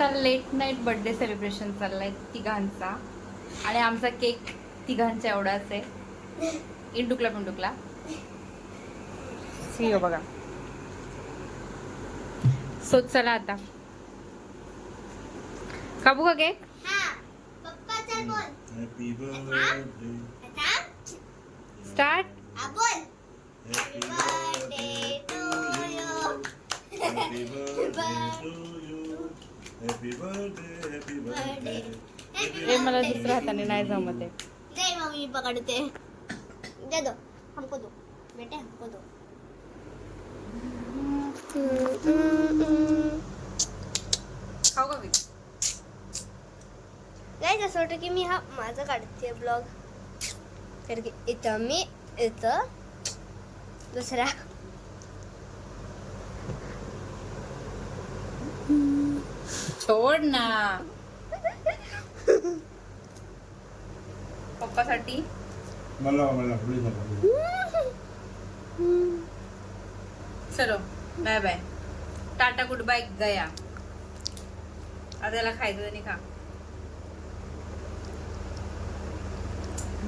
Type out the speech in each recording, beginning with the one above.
आमचा late night birthday celebration चाललाय तिघांचा आणि आमचा केक तिघांचा एवढाच आहे. इंडुकला पिंडुकला सी हो बघा. सो चला आता कापू का cake. Happy birthday. Start. Happy birthday to you. Happy birthday to you. Happy birthday. Happy birthday. हे मला दुसऱ्या हाताने नाही जमत आहे. दे मम्मी पकड़ते दे दो हमको दो बेटे हमको दो. खाऊ का मी. गाइस असं वाटतं की मी हा माझा काढते ब्लॉग तर की इथं मी इथं दुसरा सोड ना. पप्पासाठी मला प्लीज चलो bye bye tata goodbye गया. आता त्याला खायचं नाही खा.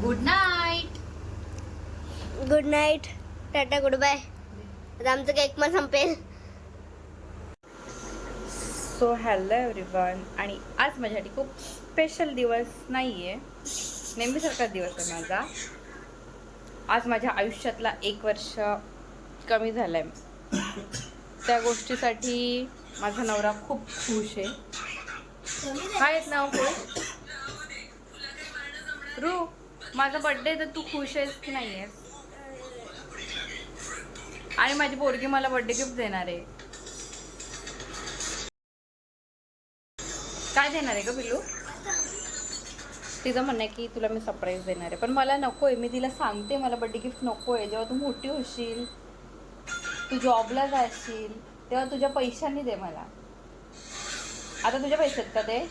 Good night. Good night tata goodbye. आता आमचं केक पण संपेल. So hello everyone. आणि आज माझ्यासाठी खूप स्पेशल दिवस नाही आहे, नेहमीसारखाच दिवस आहे माझा. आज माझ्या आयुष्यातला 1 वर्ष कमी झालं आहे. त्या गोष्टीसाठी माझा नवरा खूप खुश आहे. काय आहेत नाव खुश. रू माझा बर्थडे तर तू खुश आहेस की नाही आहेस. आणि माझी पोरगी मला बर्थडे गिफ्ट देणार आहे. काय देणार आहे ग पिल्लू. तिचं म्हणणं आहे की तुला मी सरप्राईज देणार आहे, पण मला नको आहे. मी तिला सांगते मला बर्थडे गिफ्ट नको आहे. जेव्हा तू मोठी होशील, तू जॉबला जाशील, तेव्हा तुझ्या पैशांनी दे मला. आता तुझ्या पैशात का ते.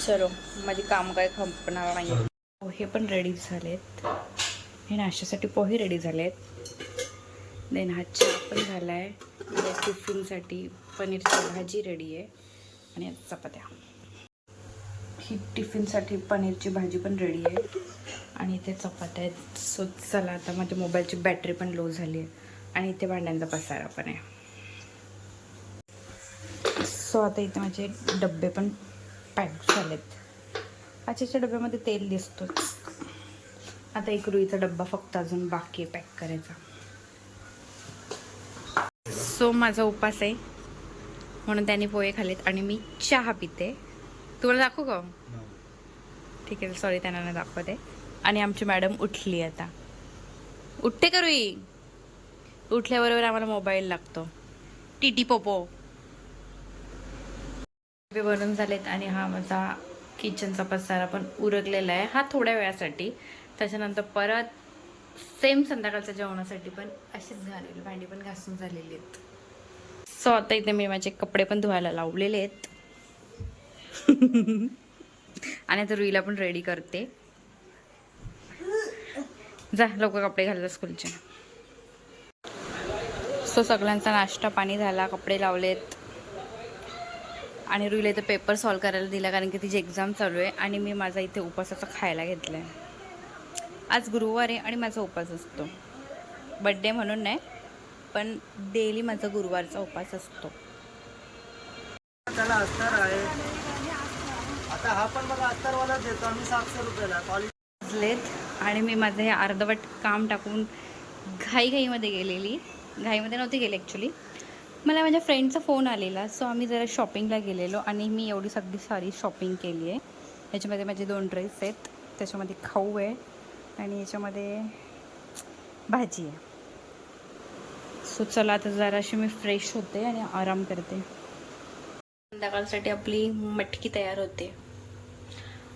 चलो माझी काम काय खंपणार नाही. पोहे पण रेडी झालेत. हे नाश्त्यासाठी पोहे रेडी झालेत. देन हा चहा पण झाला आहे. टिफिनसाठी पनीरची भाजी रेडी आहे आणि चपात्या. ही टिफिनसाठी पनीरची भाजी पण रेडी आहे आणि इथे चपात्या आहेत. सो चला आता माझ्या मोबाईलची बॅटरी पण लो झाली आहे आणि इथे भांड्यांचा पसारा पण आहे. सो आता इथे माझे डब्बे पण पॅक झालेत. काचेच्या डब्यामध्ये तेल दिसतोच. आता एक रुईचा डब्बा फक्त अजून बाकी आहे पॅक करायचा. सो माझा उपास आहे म्हणून त्यांनी पोहे खाल्लेत आणि मी चहा पिते. तुम्हाला दाखवू का. ठीक आहे सॉरी त्यांना नाही दाखवते. आणि आमची मॅडम उठली आता. उठते का रुई. उठल्याबरोबर आम्हाला मोबाईल लागतो. TT Poopó. डबे बनवून झालेत आणि हा माझा किचनचा पसारा पण उरकलेला आहे. हा थोड्या वेळासाठी. त्याच्यानंतर परत सेम संध्याकाळच्या जेवणासाठी पण अशीच झालेली. भांडी पण घासून झालेली आहेत. सो आता इथे मी माझे कपडे पण धुवायला लावलेले आहेत. आणि आता रुईला पण रेडी करते. जा लवकर कपडे घालता स्कूलचे. सो सगळ्यांचा नाश्ता पाणी झाला. कपडे लावलेत आणि रुईला इथं पेपर सॉल्व करायला दिला कारण की तिची एक्झाम चालू आहे. आणि मी माझा इथे उपासाचा खायला घेतला आहे. आज गुरुवार आहे आणि माझा उपास असतो. बड्डे म्हणून नाही पण डेली माझा गुरुवारचा उपास असतो. त्याला अस्तर आहे. आता हा पण बघा अस्तरवाला देतो आम्ही 700 रुपयाला. वाजलेत आणि मी माझं हे अर्धवट काम टाकून घाईमध्ये गेलेली. घाईमध्ये नव्हती गेली ॲक्च्युली. मला माझ्या फ्रेंडचा फोन आलेला. सो आम्ही जरा शॉपिंगला गेलेलो आणि मी एवढी सगळी सारी शॉपिंग केली आहे. याच्यामध्ये माझे 2 ड्रेस आहेत, त्याच्यामध्ये खाऊ आहे आणि याच्यामध्ये भाजी आहे. सो चला आता जराशी मी फ्रेश होते आणि आराम करते. संध्याकाळसाठी आपली मटकी तयार होते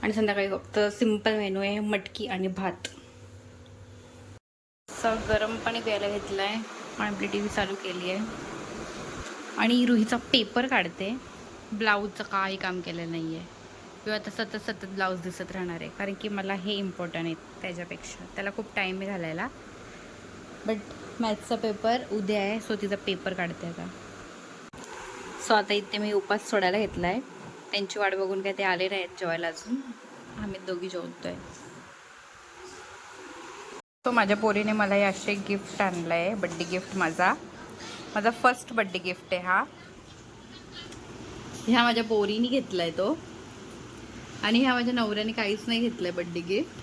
आणि संध्याकाळी फक्त सिंपल मेनू आहे मटकी आणि भात. असं गरम पाणी प्यायला घेतलं आहे आणि आपली TV चालू केली आहे आणि रुहीचा पेपर काढते. ब्लाऊजचं काही काम केलं नाही आहे. किंवा आता सतत सतत ब्लाऊज दिसत राहणार आहे, कारण की मला हे इम्पॉर्टंट आहे त्याच्यापेक्षा. त्याला खूप टाईम आहे घालायला. बट मॅथ्सचा पेपर उद्या आहे, सो तिचा पेपर काढते आता. सो आता इथे मी उपास सोडायला घेतला आहे. त्यांची वाट बघून काय ते आले नाहीत जेवायला अजून. आम्ही दोघी जेवतोय. सो माझ्या पोरीने मला हे असे गिफ्ट आणलं आहे, बड्डे गिफ्ट. माझा फर्स्ट बड्डे गिफ्ट आहे हा. ह्या माझ्या पोरीने घेतला आहे तो. आणि ह्या माझ्या नवऱ्याने काहीच नाही घेतलं आहे बड्डे गिफ्ट,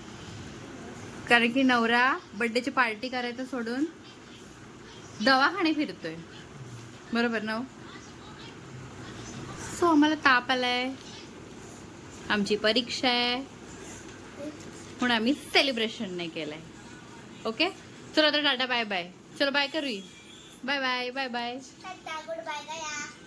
कारण की नवरा बड्डेची पार्टी करायचं सोडून दवाखाने फिरतोय, बरोबर ना. सो आम्हाला ताप आलाय, आमची परीक्षा आहे, म्हणून आम्ही सेलिब्रेशन नाही केलंय. ओके, चलो आता टाटा बाय बाय. चलो बाय करूया. Bye bye bye bye. Good bye.